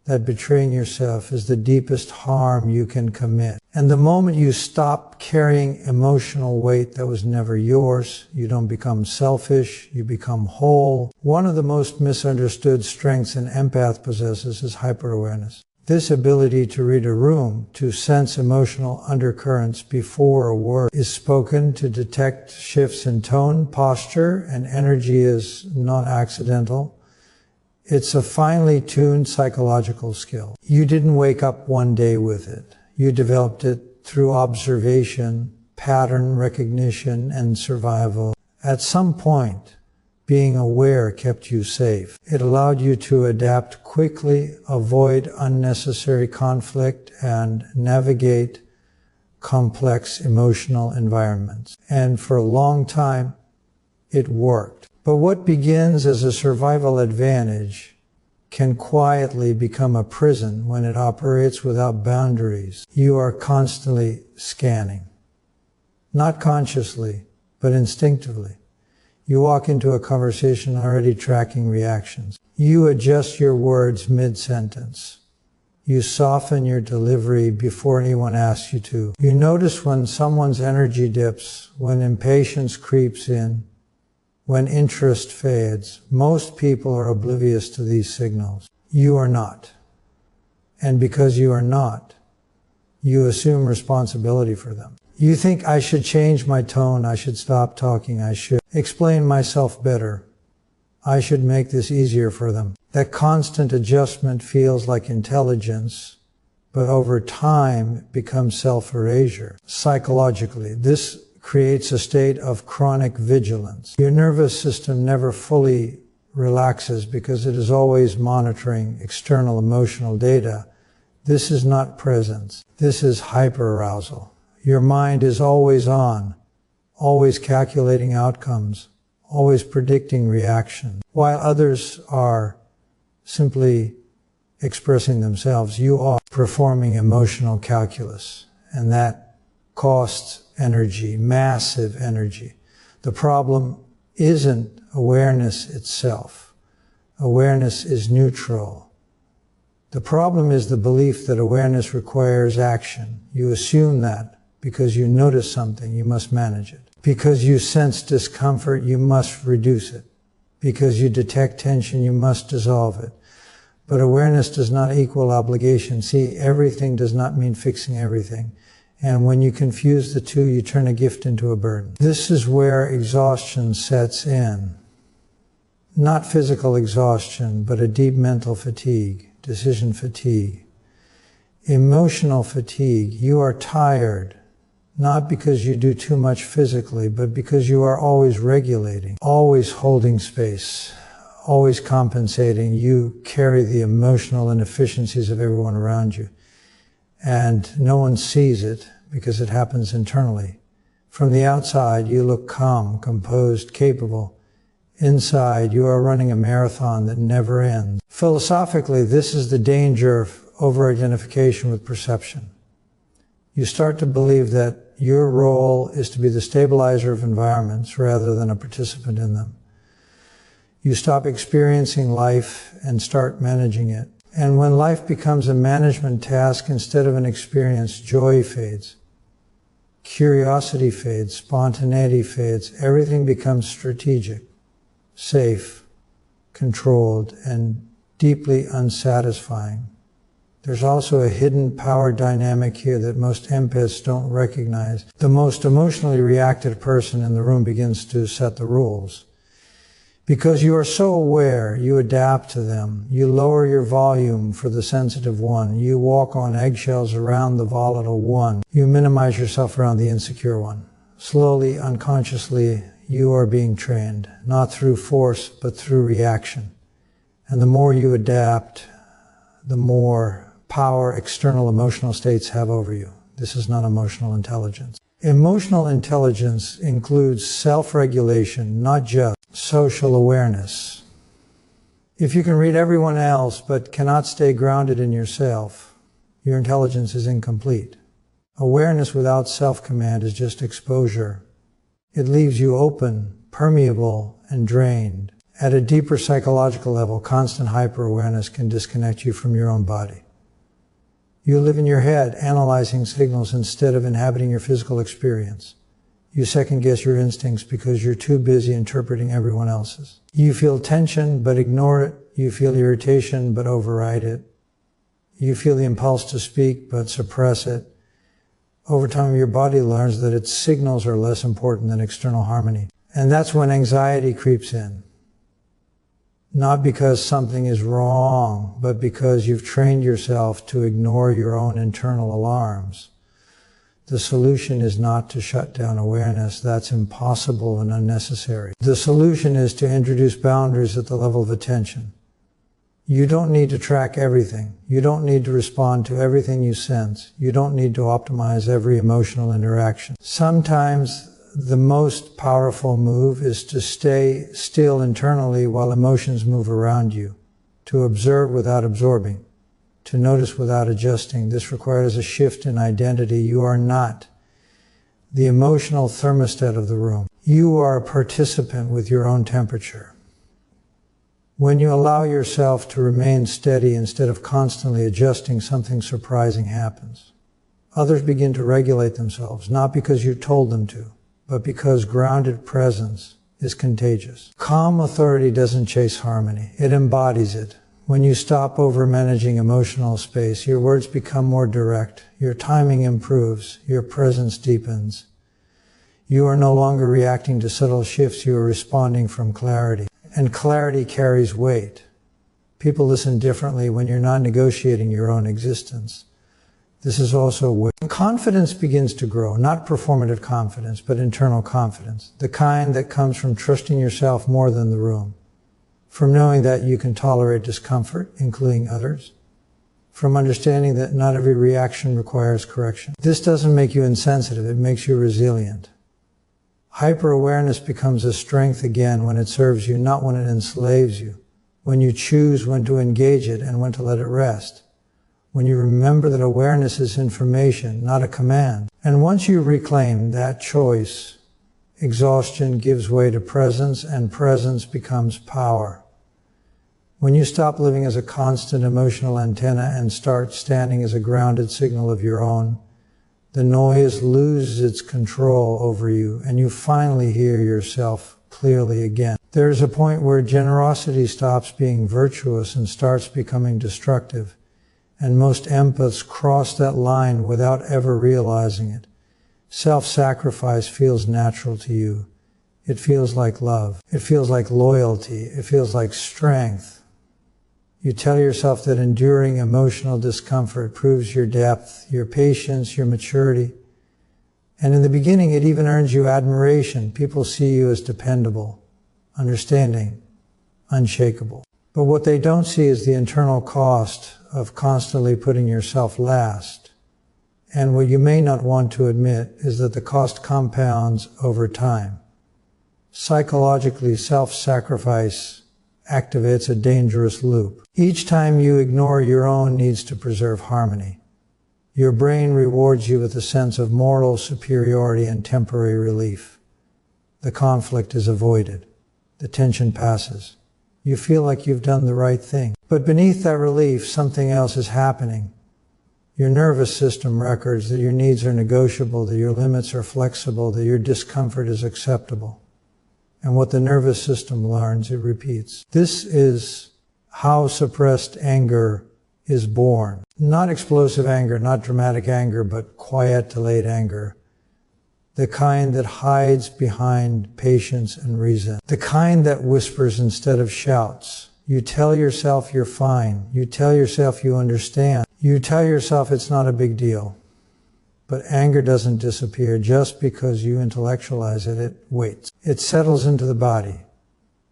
that betraying yourself is the deepest harm you can commit. And the moment you stop carrying emotional weight that was never yours, you don't become selfish, you become whole. One of the most misunderstood strengths an empath possesses is hyper-awareness. This ability to read a room, to sense emotional undercurrents before a word is spoken, to detect shifts in tone, posture, and energy is not accidental. It's a finely tuned psychological skill. You didn't wake up one day with it. You developed it through observation, pattern recognition, and survival. At some point, being aware kept you safe. It allowed you to adapt quickly, avoid unnecessary conflict, and navigate complex emotional environments. And for a long time, it worked. But what begins as a survival advantage can quietly become a prison when it operates without boundaries. You are constantly scanning. Not consciously, but instinctively. You walk into a conversation already tracking reactions. You adjust your words mid-sentence. You soften your delivery before anyone asks you to. You notice when someone's energy dips, when impatience creeps in, when interest fades. Most people are oblivious to these signals. You are not. And because you are not, you assume responsibility for them. You think, I should change my tone, I should stop talking, I should explain myself better, I should make this easier for them. That constant adjustment feels like intelligence, but over time it becomes self-erasure. Psychologically, this creates a state of chronic vigilance. Your nervous system never fully relaxes because it is always monitoring external emotional data. This is not presence. This is hyperarousal. Your mind is always on, always calculating outcomes, always predicting reaction. While others are simply expressing themselves, you are performing emotional calculus, and that costs energy, massive energy. The problem isn't awareness itself. Awareness is neutral. The problem is the belief that awareness requires action. You assume that because you notice something, you must manage it. Because you sense discomfort, you must reduce it. Because you detect tension, you must dissolve it. But awareness does not equal obligation. See, everything does not mean fixing everything. And when you confuse the two, you turn a gift into a burden. This is where exhaustion sets in. Not physical exhaustion, but a deep mental fatigue, decision fatigue. Emotional fatigue. You are tired, not because you do too much physically, but because you are always regulating, always holding space, always compensating. You carry the emotional inefficiencies of everyone around you. And no one sees it because it happens internally. From the outside, you look calm, composed, capable. Inside, you are running a marathon that never ends. Philosophically, this is the danger of over-identification with perception. You start to believe that your role is to be the stabilizer of environments rather than a participant in them. You stop experiencing life and start managing it. And when life becomes a management task instead of an experience, joy fades. Curiosity fades, spontaneity fades, everything becomes strategic, safe, controlled, and deeply unsatisfying. There's also a hidden power dynamic here that most empaths don't recognize. The most emotionally reactive person in the room begins to set the rules. Because you are so aware, you adapt to them. You lower your volume for the sensitive one. You walk on eggshells around the volatile one. You minimize yourself around the insecure one. Slowly, unconsciously, you are being trained, not through force, but through reaction. And the more you adapt, the more power external emotional states have over you. This is not emotional intelligence. Emotional intelligence includes self-regulation, not just social awareness. If you can read everyone else but cannot stay grounded in yourself, your intelligence is incomplete. Awareness without self-command is just exposure. It leaves you open, permeable, and drained. At a deeper psychological level, constant hyper-awareness can disconnect you from your own body. You live in your head, analyzing signals instead of inhabiting your physical experience. You second-guess your instincts because you're too busy interpreting everyone else's. You feel tension, but ignore it. You feel irritation, but override it. You feel the impulse to speak, but suppress it. Over time, your body learns that its signals are less important than external harmony. And that's when anxiety creeps in. Not because something is wrong, but because you've trained yourself to ignore your own internal alarms. The solution is not to shut down awareness. That's impossible and unnecessary. The solution is to introduce boundaries at the level of attention. You don't need to track everything. You don't need to respond to everything you sense. You don't need to optimize every emotional interaction. Sometimes the most powerful move is to stay still internally while emotions move around you, to observe without absorbing, to notice without adjusting. This requires a shift in identity. You are not the emotional thermostat of the room. You are a participant with your own temperature. When you allow yourself to remain steady instead of constantly adjusting, something surprising happens. Others begin to regulate themselves, not because you told them to, but because grounded presence is contagious. Calm authority doesn't chase harmony. It embodies it. When you stop over-managing emotional space, your words become more direct, your timing improves, your presence deepens. You are no longer reacting to subtle shifts, you are responding from clarity. And clarity carries weight. People listen differently when you're not negotiating your own existence. This is also weight. Confidence begins to grow, not performative confidence, but internal confidence, the kind that comes from trusting yourself more than the room. From knowing that you can tolerate discomfort, including others. From understanding that not every reaction requires correction. This doesn't make you insensitive, it makes you resilient. Hyper-awareness becomes a strength again when it serves you, not when it enslaves you. When you choose when to engage it and when to let it rest. When you remember that awareness is information, not a command. And once you reclaim that choice, exhaustion gives way to presence, and presence becomes power. When you stop living as a constant emotional antenna and start standing as a grounded signal of your own, the noise loses its control over you, and you finally hear yourself clearly again. There is a point where generosity stops being virtuous and starts becoming destructive, and most empaths cross that line without ever realizing it. Self-sacrifice feels natural to you. It feels like love. It feels like loyalty. It feels like strength. You tell yourself that enduring emotional discomfort proves your depth, your patience, your maturity. And in the beginning, it even earns you admiration. People see you as dependable, understanding, unshakable. But what they don't see is the internal cost of constantly putting yourself last. And what you may not want to admit is that the cost compounds over time. Psychologically, self-sacrifice activates a dangerous loop. Each time you ignore your own needs to preserve harmony, your brain rewards you with a sense of moral superiority and temporary relief. The conflict is avoided. The tension passes. You feel like you've done the right thing. But beneath that relief, something else is happening. Your nervous system records that your needs are negotiable, that your limits are flexible, that your discomfort is acceptable. And what the nervous system learns, it repeats. This is how suppressed anger is born. Not explosive anger, not dramatic anger, but quiet, delayed anger. The kind that hides behind patience and reason. The kind that whispers instead of shouts. You tell yourself you're fine. You tell yourself you understand. You tell yourself it's not a big deal. But anger doesn't disappear just because you intellectualize it. It waits. It settles into the body.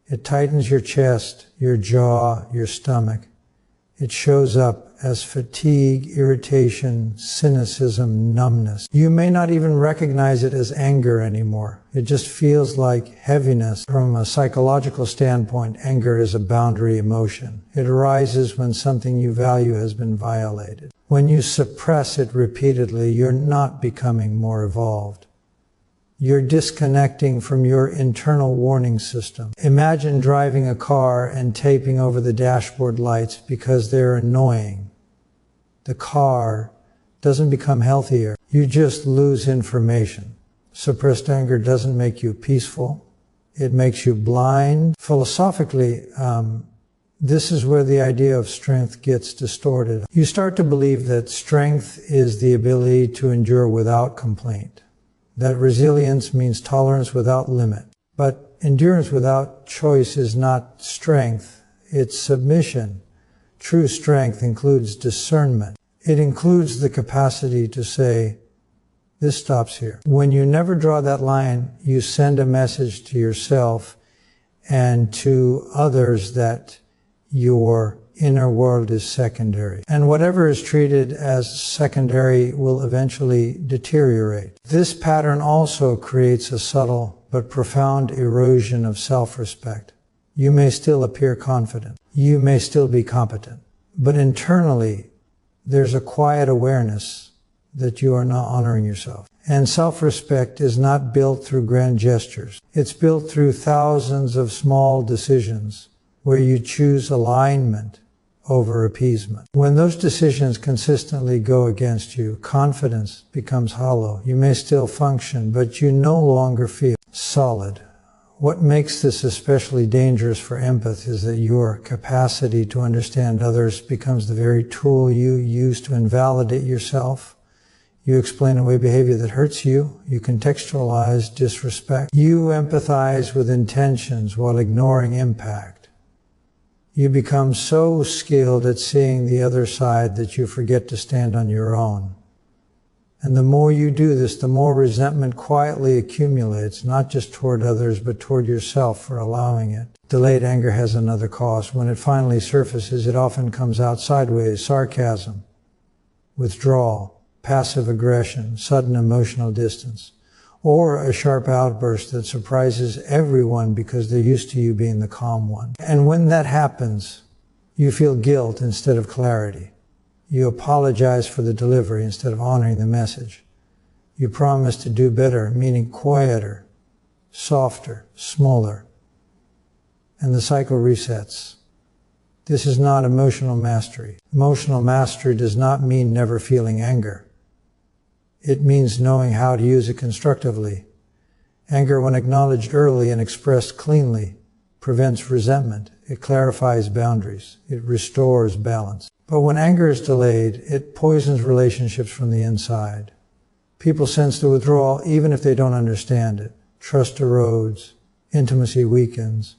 It tightens your chest, your jaw, your stomach. It shows up as fatigue, irritation, cynicism, numbness. You may not even recognize it as anger anymore. It just feels like heaviness. From a psychological standpoint, anger is a boundary emotion. It arises when something you value has been violated. When you suppress it repeatedly, you're not becoming more evolved. You're disconnecting from your internal warning system. Imagine driving a car and taping over the dashboard lights because they're annoying. The car doesn't become healthier. You just lose information. Suppressed anger doesn't make you peaceful. It makes you blind. Philosophically, this is where the idea of strength gets distorted. You start to believe that strength is the ability to endure without complaint. That resilience means tolerance without limit. But endurance without choice is not strength, it's submission. True strength includes discernment. It includes the capacity to say, this stops here. When you never draw that line, you send a message to yourself and to others that your inner world is secondary. And whatever is treated as secondary will eventually deteriorate. This pattern also creates a subtle but profound erosion of self-respect. You may still appear confident. You may still be competent. But internally, there's a quiet awareness that you are not honoring yourself. And self-respect is not built through grand gestures. It's built through thousands of small decisions where you choose alignment over appeasement. When those decisions consistently go against you, confidence becomes hollow. You may still function, but you no longer feel solid. What makes this especially dangerous for empath is that your capacity to understand others becomes the very tool you use to invalidate yourself. You explain away behavior that hurts you. You contextualize disrespect. You empathize with intentions while ignoring impact. You become so skilled at seeing the other side that you forget to stand on your own. And the more you do this, the more resentment quietly accumulates, not just toward others, but toward yourself for allowing it. Delayed anger has another cost. When it finally surfaces, it often comes out sideways: sarcasm, withdrawal, passive aggression, sudden emotional distance, or a sharp outburst that surprises everyone because they're used to you being the calm one. And when that happens, you feel guilt instead of clarity. You apologize for the delivery instead of honoring the message. You promise to do better, meaning quieter, softer, smaller. And the cycle resets. This is not emotional mastery. Emotional mastery does not mean never feeling anger. It means knowing how to use it constructively. Anger, when acknowledged early and expressed cleanly, prevents resentment. It clarifies boundaries. It restores balance. But when anger is delayed, it poisons relationships from the inside. People sense the withdrawal even if they don't understand it. Trust erodes, intimacy weakens,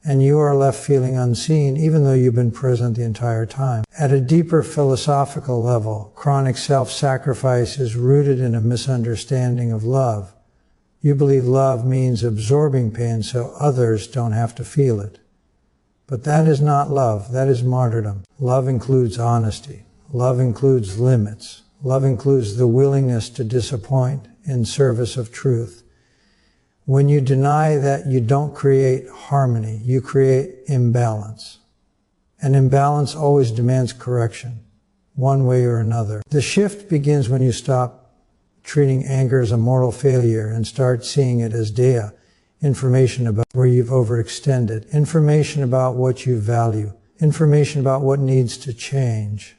and you are left feeling unseen even though you've been present the entire time. At a deeper philosophical level, chronic self-sacrifice is rooted in a misunderstanding of love. You believe love means absorbing pain so others don't have to feel it. But that is not love. That is martyrdom. Love includes honesty. Love includes limits. Love includes the willingness to disappoint in service of truth. When you deny that, you don't create harmony. You create imbalance. And imbalance always demands correction, one way or another. The shift begins when you stop treating anger as a moral failure and start seeing it as dea, information about where you've overextended, information about what you value, information about what needs to change.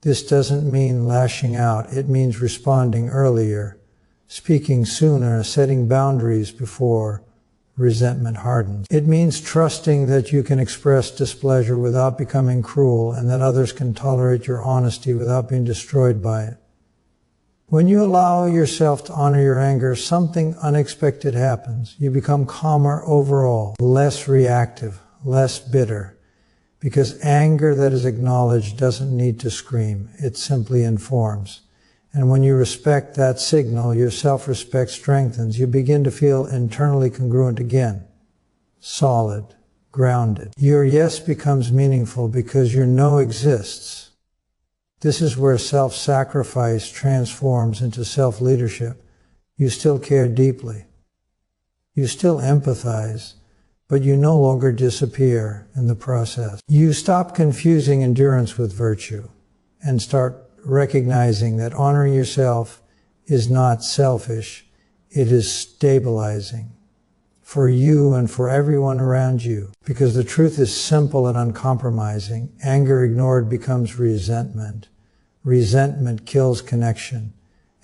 This doesn't mean lashing out. It means responding earlier, speaking sooner, setting boundaries before resentment hardens. It means trusting that you can express displeasure without becoming cruel and that others can tolerate your honesty without being destroyed by it. When you allow yourself to honor your anger, something unexpected happens. You become calmer overall, less reactive, less bitter, because anger that is acknowledged doesn't need to scream. It simply informs. And when you respect that signal, your self-respect strengthens. You begin to feel internally congruent again, solid, grounded. Your yes becomes meaningful because your no exists. This is where self-sacrifice transforms into self-leadership. You still care deeply. You still empathize, but you no longer disappear in the process. You stop confusing endurance with virtue and start recognizing that honoring yourself is not selfish, it is stabilizing for you and for everyone around you. Because the truth is simple and uncompromising. Anger ignored becomes resentment. Resentment kills connection.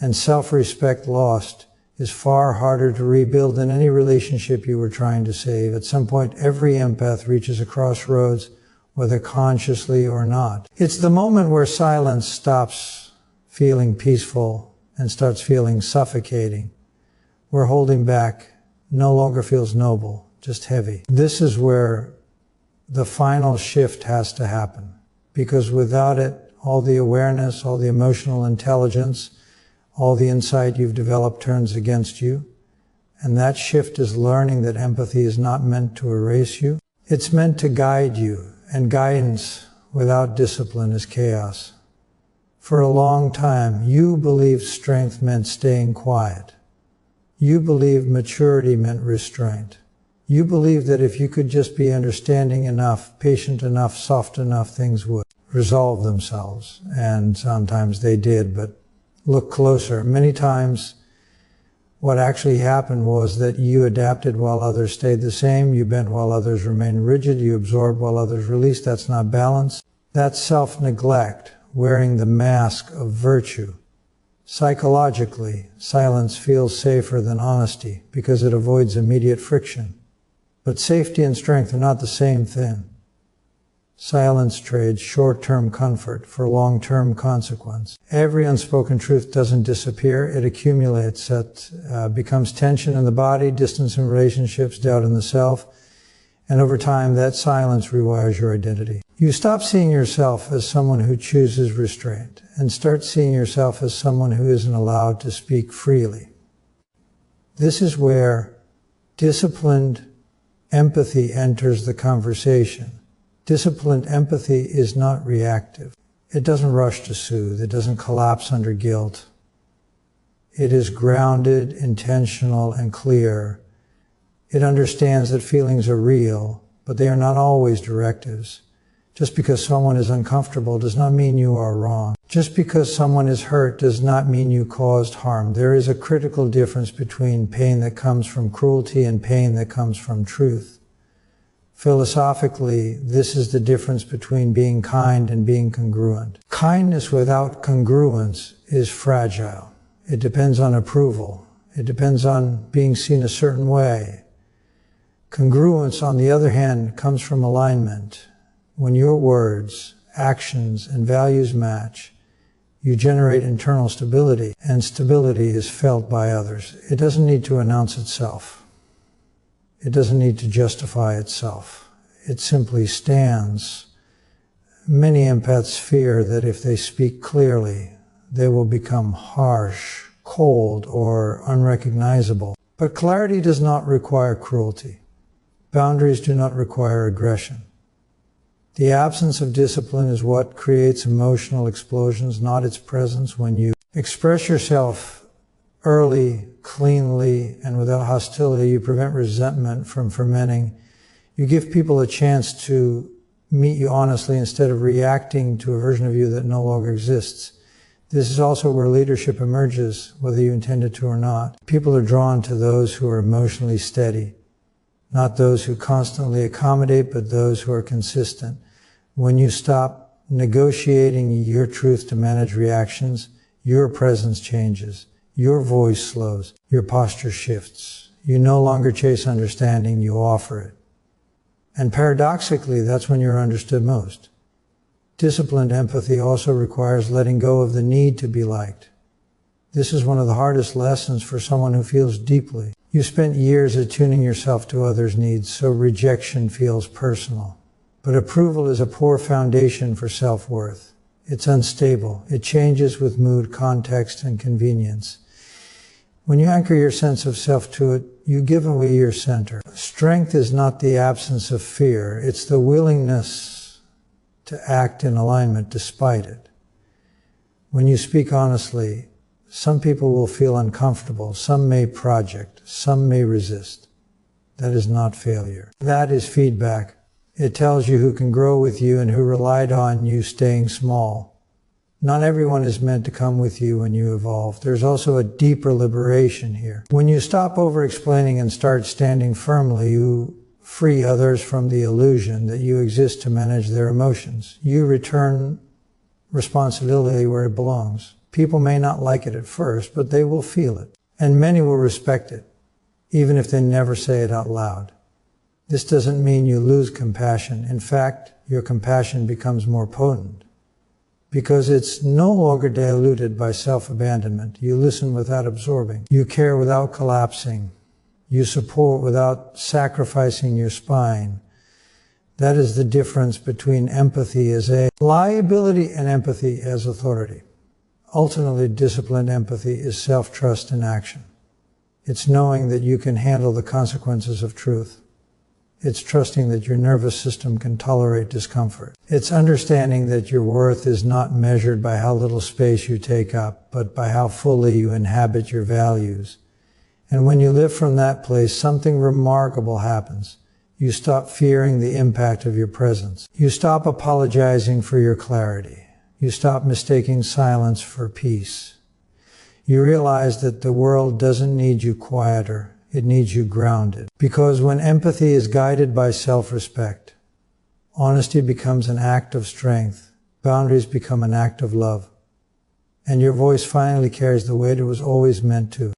And self-respect lost is far harder to rebuild than any relationship you were trying to save. At some point, every empath reaches a crossroads, whether consciously or not. It's the moment where silence stops feeling peaceful and starts feeling suffocating, where holding back no longer feels noble, just heavy. This is where the final shift has to happen, because without it, all the awareness, all the emotional intelligence, all the insight you've developed turns against you. And that shift is learning that empathy is not meant to erase you. It's meant to guide you. And guidance without discipline is chaos. For a long time, you believed strength meant staying quiet. You believed maturity meant restraint. You believed that if you could just be understanding enough, patient enough, soft enough, things would resolve themselves. And sometimes they did, but look closer. Many times, what actually happened was that you adapted while others stayed the same, you bent while others remained rigid, you absorbed while others released. That's not balance. That's self-neglect, wearing the mask of virtue. Psychologically, silence feels safer than honesty because it avoids immediate friction. But safety and strength are not the same thing. Silence trades short-term comfort for long-term consequence. Every unspoken truth doesn't disappear. It accumulates. It becomes tension in the body, distance in relationships, doubt in the self. And over time, that silence rewires your identity. You stop seeing yourself as someone who chooses restraint and start seeing yourself as someone who isn't allowed to speak freely. This is where disciplined empathy enters the conversation. Disciplined empathy is not reactive. It doesn't rush to soothe. It doesn't collapse under guilt. It is grounded, intentional, and clear. It understands that feelings are real, but they are not always directives. Just because someone is uncomfortable does not mean you are wrong. Just because someone is hurt does not mean you caused harm. There is a critical difference between pain that comes from cruelty and pain that comes from truth. Philosophically, this is the difference between being kind and being congruent. Kindness without congruence is fragile. It depends on approval. It depends on being seen a certain way. Congruence, on the other hand, comes from alignment. When your words, actions, and values match, you generate internal stability, and stability is felt by others. It doesn't need to announce itself. It doesn't need to justify itself. It simply stands. Many empaths fear that if they speak clearly, they will become harsh, cold, or unrecognizable. But clarity does not require cruelty. Boundaries do not require aggression. The absence of discipline is what creates emotional explosions, not its presence. When you express yourself early, cleanly, and without hostility, you prevent resentment from fermenting. You give people a chance to meet you honestly instead of reacting to a version of you that no longer exists. This is also where leadership emerges, whether you intend it to or not. People are drawn to those who are emotionally steady, not those who constantly accommodate, but those who are consistent. When you stop negotiating your truth to manage reactions, your presence changes, your voice slows, your posture shifts. You no longer chase understanding, you offer it. And paradoxically, that's when you're understood most. Disciplined empathy also requires letting go of the need to be liked. This is one of the hardest lessons for someone who feels deeply. You spent years attuning yourself to others' needs, so rejection feels personal. But approval is a poor foundation for self-worth. It's unstable. It changes with mood, context, and convenience. When you anchor your sense of self to it, you give away your center. Strength is not the absence of fear. It's the willingness to act in alignment despite it. When you speak honestly, some people will feel uncomfortable. Some may project. Some may resist. That is not failure. That is feedback. It tells you who can grow with you and who relied on you staying small. Not everyone is meant to come with you when you evolve. There's also a deeper liberation here. When you stop over-explaining and start standing firmly, you free others from the illusion that you exist to manage their emotions. You return responsibility where it belongs. People may not like it at first, but they will feel it. And many will respect it, even if they never say it out loud. This doesn't mean you lose compassion. In fact, your compassion becomes more potent, because it's no longer diluted by self-abandonment. You listen without absorbing. You care without collapsing. You support without sacrificing your spine. That is the difference between empathy as a liability and empathy as authority. Ultimately, disciplined empathy is self-trust in action. It's knowing that you can handle the consequences of truth. It's trusting that your nervous system can tolerate discomfort. It's understanding that your worth is not measured by how little space you take up, but by how fully you inhabit your values. And when you live from that place, something remarkable happens. You stop fearing the impact of your presence. You stop apologizing for your clarity. You stop mistaking silence for peace. You realize that the world doesn't need you quieter. It needs you grounded. Because when empathy is guided by self-respect, honesty becomes an act of strength, boundaries become an act of love, and your voice finally carries the weight it was always meant to.